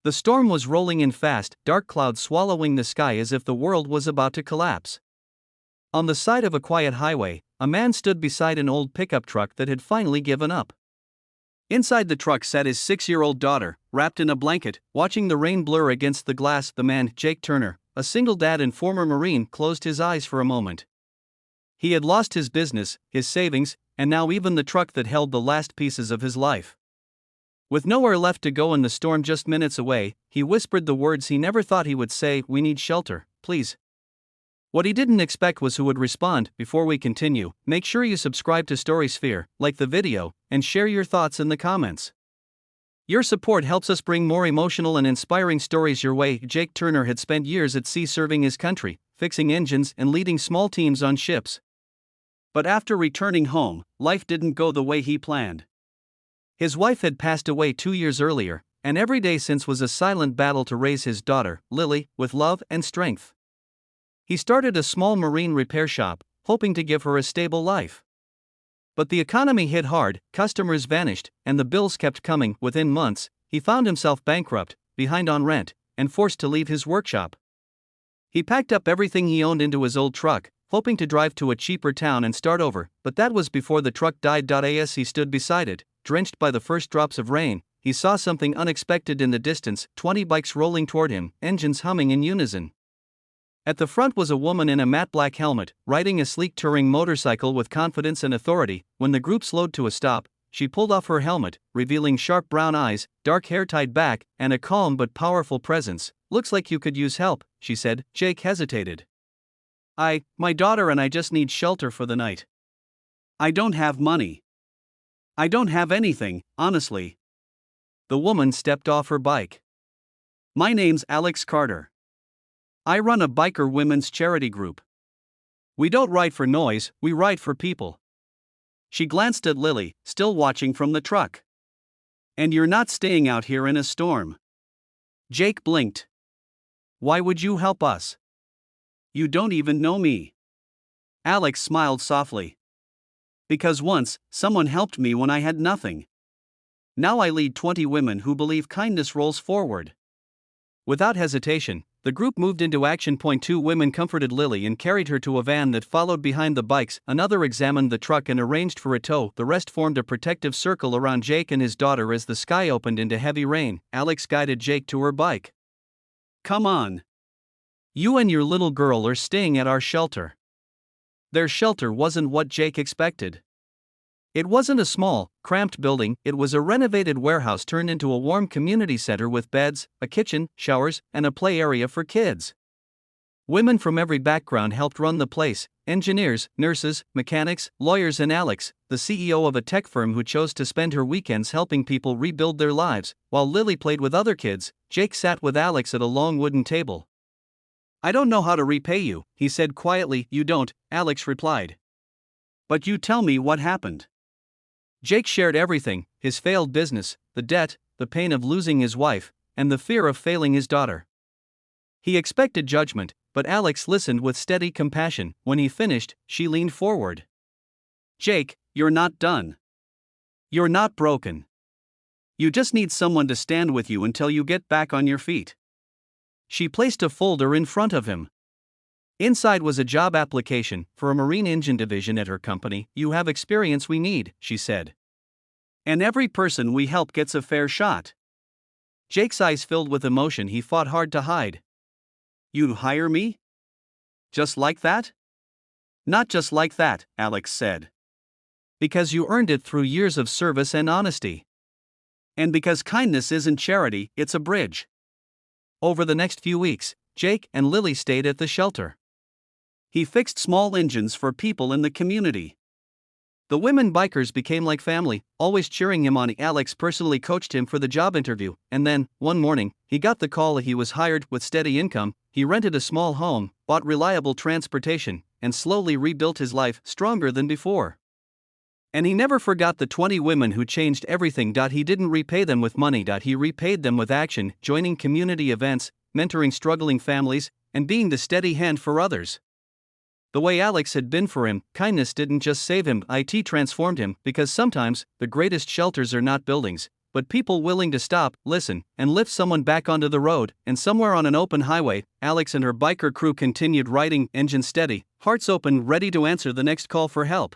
The storm was rolling in fast, dark clouds swallowing the sky as if the world was about to collapse. On the side of a quiet highway, a man stood beside an old pickup truck that had finally given up. Inside the truck sat his 6-year-old daughter, wrapped in a blanket, watching the rain blur against the glass. The man, Jake Turner, a single dad and former Marine, closed his eyes for a moment. He had lost his business, his savings, and now even the truck that held the last pieces of his life. With nowhere left to go and the storm just minutes away, he whispered the words he never thought he would say: "We need shelter, please." What he didn't expect was who would respond. Before we continue, make sure you subscribe to Storysphere, like the video, and share your thoughts in the comments. Your support helps us bring more emotional and inspiring stories your way. Jake Turner had spent years at sea serving his country, fixing engines and leading small teams on ships. But after returning home, life didn't go the way he planned. His wife had passed away 2 years earlier, and every day since was a silent battle to raise his daughter, Lily, with love and strength. He started a small marine repair shop, hoping to give her a stable life. But the economy hit hard, customers vanished, and the bills kept coming. Within months, he found himself bankrupt, behind on rent, and forced to leave his workshop. He packed up everything he owned into his old truck, hoping to drive to a cheaper town and start over, but that was before the truck died. As he stood beside it, drenched by the first drops of rain, he saw something unexpected in the distance: 20 bikes rolling toward him, engines humming in unison. At the front was a woman in a matte black helmet, riding a sleek touring motorcycle with confidence and authority. When the group slowed to a stop, she pulled off her helmet, revealing sharp brown eyes, dark hair tied back, and a calm but powerful presence. "Looks like you could use help," she said. Jake hesitated. My daughter and I just need shelter for the night. I don't have money. I don't have anything, honestly." The woman stepped off her bike. "My name's Alex Carter. I run a biker women's charity group. We don't ride for noise, we ride for people." She glanced at Lily, still watching from the truck. "And you're not staying out here in a storm?" Jake blinked. "Why would you help us? You don't even know me." Alex smiled softly. "Because once, someone helped me when I had nothing. Now I lead 20 women who believe kindness rolls forward." Without hesitation, the group moved into action. 2 women comforted Lily and carried her to a van that followed behind the bikes. Another examined the truck and arranged for a tow. The rest formed a protective circle around Jake and his daughter as the sky opened into heavy rain. Alex guided Jake to her bike. "Come on. You and your little girl are staying at our shelter." Their shelter wasn't what Jake expected. It wasn't a small, cramped building. It was a renovated warehouse turned into a warm community center with beds, a kitchen, showers, and a play area for kids. Women from every background helped run the place: engineers, nurses, mechanics, lawyers, and Alex, the CEO of a tech firm who chose to spend her weekends helping people rebuild their lives. While Lily played with other kids, Jake sat with Alex at a long wooden table. "I don't know how to repay you," he said quietly. "You don't," Alex replied. "But you tell me what happened." Jake shared everything: his failed business, the debt, the pain of losing his wife, and the fear of failing his daughter. He expected judgment, but Alex listened with steady compassion. When he finished, she leaned forward. "Jake, you're not done. You're not broken. You just need someone to stand with you until you get back on your feet." She placed a folder in front of him. Inside was a job application for a marine engine division at her company. "You have experience we need," she said. "And every person we help gets a fair shot." Jake's eyes filled with emotion he fought hard to hide. "You hire me? Just like that?" "Not just like that," Alex said. "Because you earned it through years of service and honesty. And because kindness isn't charity, it's a bridge." Over the next few weeks, Jake and Lily stayed at the shelter. He fixed small engines for people in the community. The women bikers became like family, always cheering him on. Alex personally coached him for the job interview, and then, one morning, he got the call. He was hired. With steady income, he rented a small home, bought reliable transportation, and slowly rebuilt his life, stronger than before. And he never forgot the 20 women who changed everything. He didn't repay them with money. He repaid them with action, joining community events, mentoring struggling families, and being the steady hand for others. The way Alex had been for him, kindness didn't just save him, it transformed him, because sometimes, the greatest shelters are not buildings, but people willing to stop, listen, and lift someone back onto the road. And somewhere on an open highway, Alex and her biker crew continued riding, engine steady, hearts open, ready to answer the next call for help.